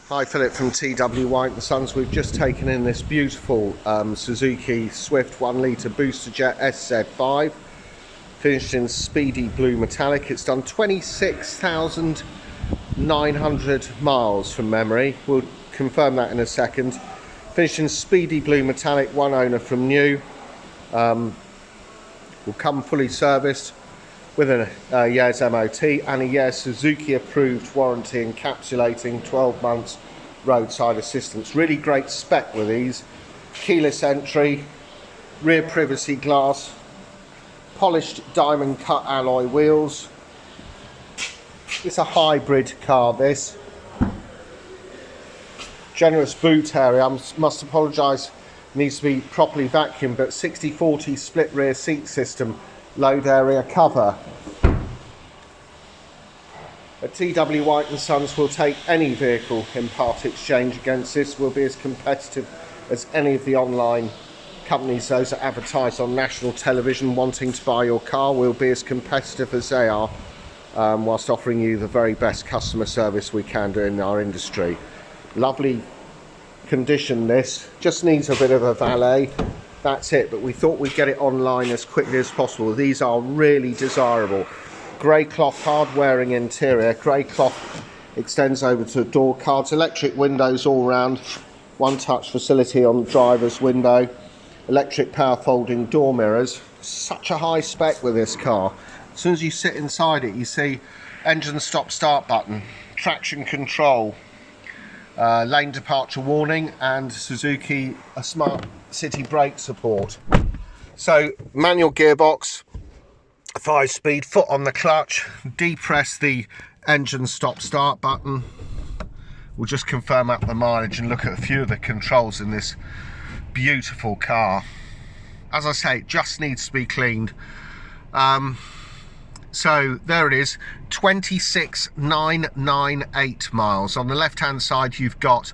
Hi, Philip from TW White & Sons. We've just taken in this beautiful Suzuki Swift 1 litre Boosterjet SZ5, finished in Speedy Blue Metallic. It's done 26,900 miles from memory. We'll confirm that in a second. Finished in Speedy Blue Metallic, one owner from new. Will come fully serviced with a year's MOT and a year's Suzuki approved warranty, encapsulating 12 months roadside assistance. Really great spec with these. Keyless entry, rear privacy glass, polished diamond cut alloy wheels. It's a hybrid car, this. Generous boot area. I must apologise, needs to be properly vacuumed, but 60/40 split rear seat system. Load area cover. At TW White & Sons will take any vehicle in part exchange against this. We'll be as competitive as any of the online companies, those that advertise on national television wanting to buy your car. We'll be as competitive as they are, whilst offering you the very best customer service we can do in our industry. Lovely condition this, just needs a bit of a valet. That's it, but we thought we'd get it online as quickly as possible. These are really desirable. Grey cloth, hard wearing interior. Grey cloth extends over to door cards. Electric windows all round. One touch facility on the driver's window. Electric power folding door mirrors. Such a high spec with this car. As soon as you sit inside it, you see engine stop start button, traction control, lane departure warning, and Suzuki a smart city brake support. So manual gearbox, 5-speed, foot on the clutch, depress the engine stop start button. We'll just confirm up the mileage and look at a few of the controls in this beautiful car. As I say, it just needs to be cleaned. So there it is, 26,998 miles. On the left hand side you've got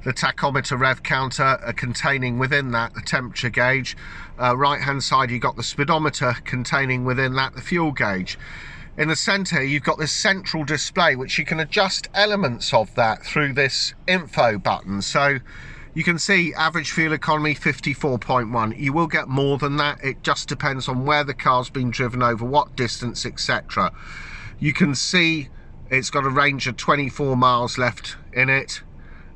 the tachometer rev counter, containing within that the temperature gauge. Right hand side you've got the speedometer, containing within that the fuel gauge. In the centre you've got this central display which you can adjust elements of that through this info button. So you can see average fuel economy 54.1. You will get more than that, it just depends on where the car's been driven over, what distance, etc. You can see it's got a range of 24 miles left in it.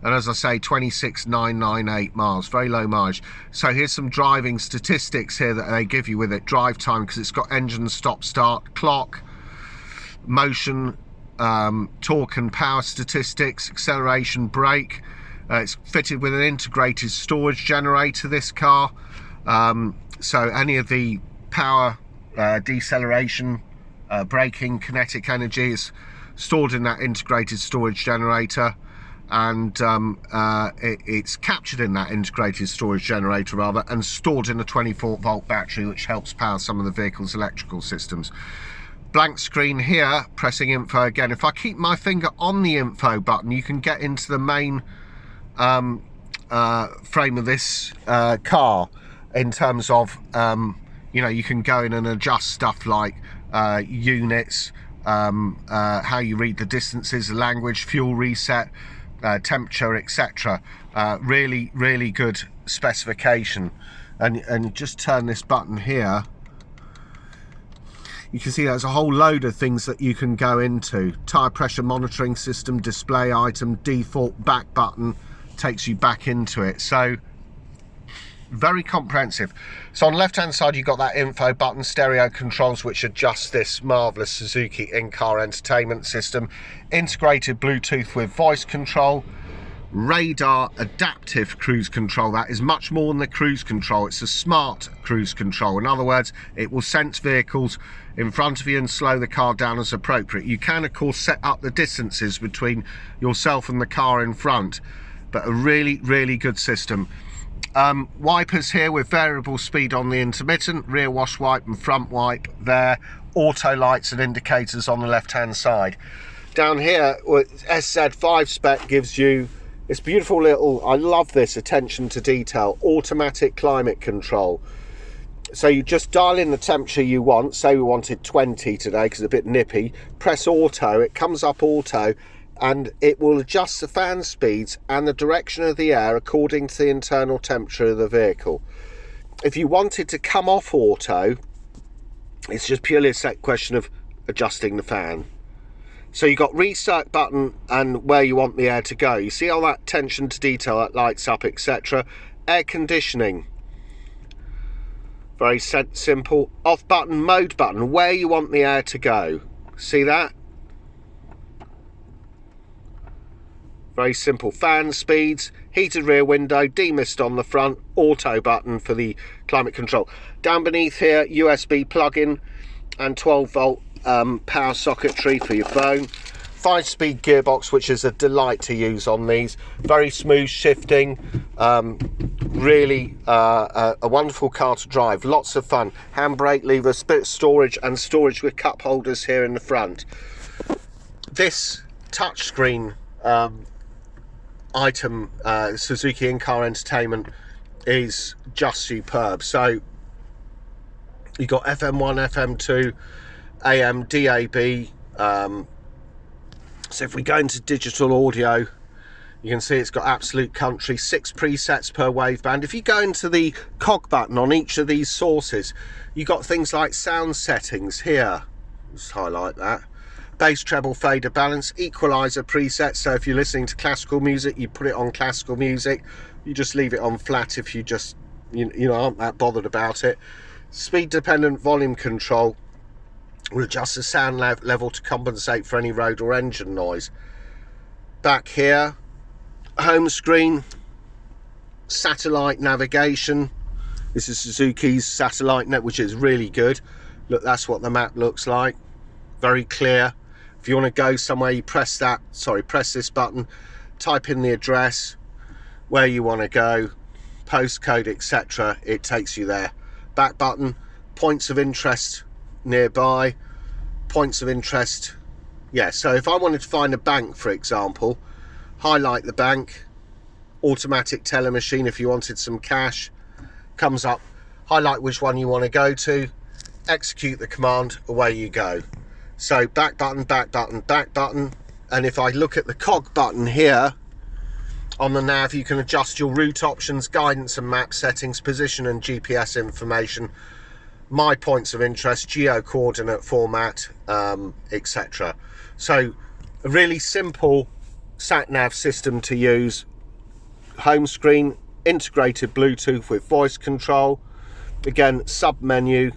And as I say, 26,998 miles, very low mileage. So here's some driving statistics here that they give you with it. Drive time, because it's got engine stop start, clock, motion, torque and power statistics, acceleration, brake. It's fitted with an integrated storage generator, this car. So any of the power, deceleration, braking, kinetic energy is stored in that integrated storage generator. And it's captured in that integrated storage generator rather, and stored in a 24-volt battery, which helps power some of the vehicle's electrical systems. Blank screen here, pressing info again. If I keep my finger on the info button, you can get into the main frame of this car, in terms of you know, you can go in and adjust stuff like units, how you read the distances, the language, fuel reset, temperature, etc. Really good specification. And just turn this button here, you can see there's a whole load of things that you can go into. Tire pressure monitoring system, display item, default back button takes you back into it. So very comprehensive. So on the left hand side you've got that info button, stereo controls which adjust this marvellous Suzuki in-car entertainment system, integrated Bluetooth with voice control, radar adaptive cruise control. That is much more than the cruise control, it's a smart cruise control. In other words, it will sense vehicles in front of you and slow the car down as appropriate. You can of course set up the distances between yourself and the car in front, but a really good system. Wipers here with variable speed on the intermittent, rear wash wipe and front wipe there, auto lights and indicators on the left hand side. Down here, SZ5 spec gives you this beautiful little, I love this attention to detail, automatic climate control. So you just dial in the temperature you want, say we wanted 20 today because it's a bit nippy, press auto, it comes up auto, and it will adjust the fan speeds and the direction of the air according to the internal temperature of the vehicle. If you wanted to come off auto, it's just purely a question of adjusting the fan. So you've got reset button and where you want the air to go. You see all that attention to detail, that lights up, etc. Air conditioning, very simple. Off button, mode button, where you want the air to go. See that? Very simple. Fan speeds, heated rear window, demist on the front, auto button for the climate control. Down beneath here, USB plug-in and 12-volt power socketry for your phone. 5-speed gearbox, which is a delight to use on these. Very smooth shifting. Really a wonderful car to drive. Lots of fun. Handbrake lever, split storage, and storage with cup holders here in the front. This touchscreen item, Suzuki in-car entertainment, is just superb. So you've got FM1, FM2, AM, DAB. So if we go into digital audio, you can see it's got absolute country, 6 presets per waveband. If you go into the cog button on each of these sources, you've got things like sound settings here. Just highlight that. Bass, treble, fader, balance, equalizer preset. So if you're listening to classical music, you put it on classical music. You just leave it on flat if you just, you know, aren't that bothered about it. Speed dependent volume control will adjust the sound level to compensate for any road or engine noise. Back here, home screen, satellite navigation. This is Suzuki's satellite net, which is really good. Look, that's what the map looks like. Very clear. If you want to go somewhere, you press this button, type in the address, where you want to go, postcode, etc. It takes you there. Back button, points of interest nearby, points of interest. Yeah, so if I wanted to find a bank, for example, highlight the bank, automatic teller machine if you wanted some cash, comes up, highlight which one you want to go to, execute the command, away you go. So back button, back button, back button. And if I look at the cog button here on the nav, you can adjust your route options, guidance and map settings, position and GPS information, my points of interest, geo coordinate format, etc. So a really simple sat nav system to use. Home screen, integrated Bluetooth with voice control. Again, sub menu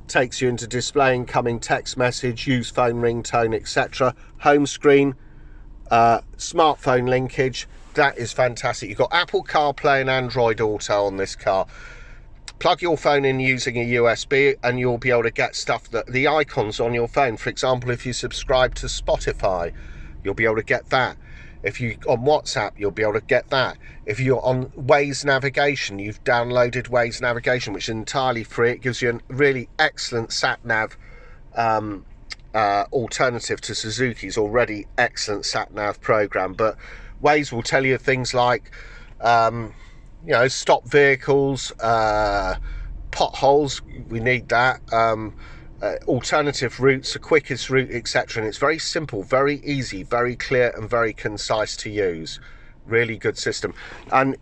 takes you into display incoming text message, use phone ringtone, etc. Home screen, smartphone linkage. That is fantastic. You've got Apple CarPlay and Android Auto on this car. Plug your phone in using a USB and you'll be able to get stuff, that the icons on your phone. For example, if you subscribe to Spotify, you'll be able to get that. If you on WhatsApp, you'll be able to get that. If you're on Waze navigation, you've downloaded Waze navigation, which is entirely free. It gives you a really excellent sat nav alternative to Suzuki's already excellent sat nav program. But Waze will tell you things like you know, stop vehicles, potholes, we need that, alternative routes, the quickest route, etc. And it's very simple, very easy, very clear and very concise to use. Really good system. And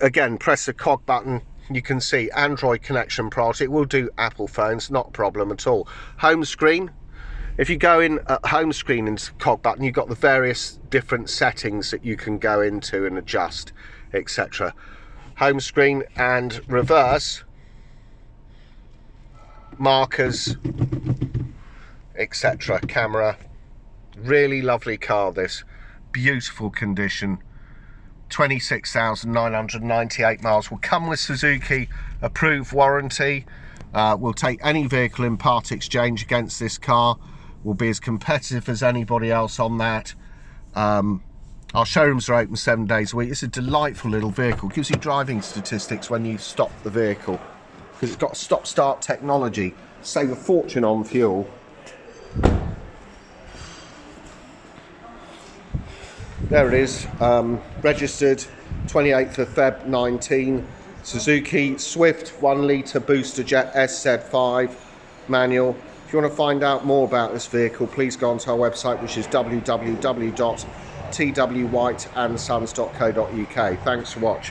again, press the cog button, you can see Android connection priority. It will do Apple phones, not a problem at all. Home screen, if you go in at home screen into cog button, you've got the various different settings that you can go into and adjust, etc. Home screen and reverse, markers, etc. Camera. Really lovely car, this. Beautiful condition. 26,998 miles. Will come with Suzuki approved warranty. We'll take any vehicle in part exchange against this car. We'll be as competitive as anybody else on that. Our showrooms are open 7 days a week. It's a delightful little vehicle. Gives you driving statistics when you stop the vehicle, because it's got stop-start technology. Save a fortune on fuel. There it is. Registered 28th of Feb 19. Suzuki Swift 1 litre Boosterjet SZ5 manual. If you want to find out more about this vehicle, please go onto our website, which is www.AUX twhiteandsons.co.uk. Thanks for watching.